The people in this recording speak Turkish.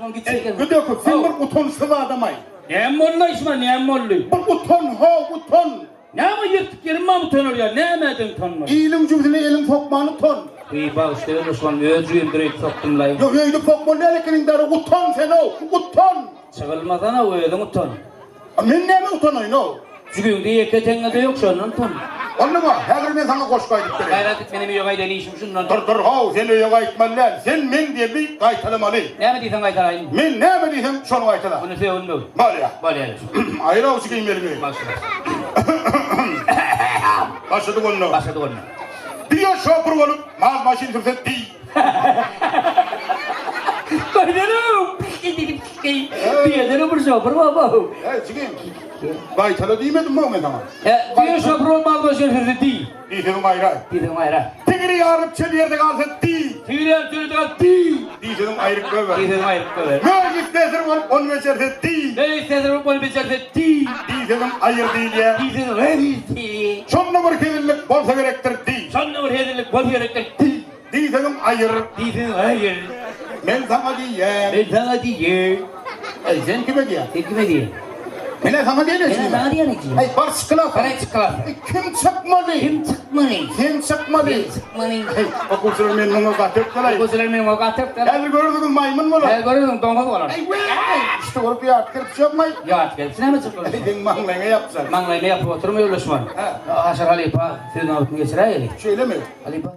Osman gitsin. Güdökü sen bir uton sıvı adamay. Ne molla isma ne mollu. Bir uton uton. Ne mi yırtık yerim mi ton oluyor? Ne emedin tonma? İlim cümdüne elim sokmanı ton. İyi bak işte Osman özüyüm direkt soktum lay. Yok öyle sokma ne lekenin darı uton sen o uton. Çağılmadan o öyle ton. Men ne mi utonoy no? Çünkü diye ketenge de yok şunun ton. Anlama her ben sana koş kaydık dere. Gayret benim yok ayda işim şundan. Dur hav sen öyle aytmalar. Sen men diye bir kaytalamalı. Ne mi diysen kaytarayım? Men ne mi diysen şunu kaytala. Bunu söylemiyor. Mal ya. Böyle yani. Ayra o sikeyim yerine. Başladı onu. Başladı onu. Diyor şoför olup maz maşin sürse değil. Baydanım. Diyeden bir şoför baba. Sikeyim. Kaytala diyemedim mi o men ama? Diyor şoför olmaz başka sözü değil. Diysedim ayra. Dedim ayra. Tigri yarıp çeli yerde kalsa değil. Tüyler tüyler değil. Diysedim ayrık böyle. Dedim ayrı böyle. Ne istersen olup onu meçerse değil. Ne istersen bu becerse değil. Diysedim ayır değil ya. Dedim hayır değil. Son numara kesinlik bolsa gerektir değil. Son numara hediyelik bol gerektir değil. Diysedim ayır. Dedim hayır. Ben sana diyeyim. Ben sana diyeyim. Sen kime diye? Kime diye? Ben sana diye ne Ben sana diye ne diyeyim? Ay bars kılaf. Bana çıkar. Kim çıkmadı? Kim çıkmadı? Kim çıkmadı? Kim çıkmadı? Okulcular men bunu katıp kalay. Okusular benim o katıp da. El gördünüz maymun mu lan? Ben görüyorum donga var. Ay vay. İşte orada bir atkırıp yapmay. Ya gelsin mi çıkıyor? Dedin manglaya yapsan. Manglay ne yapıyor? Oturmuyor Osman. Aşağı Halipa. Senin altını geçirer ya. Şöyle mi? Halipa.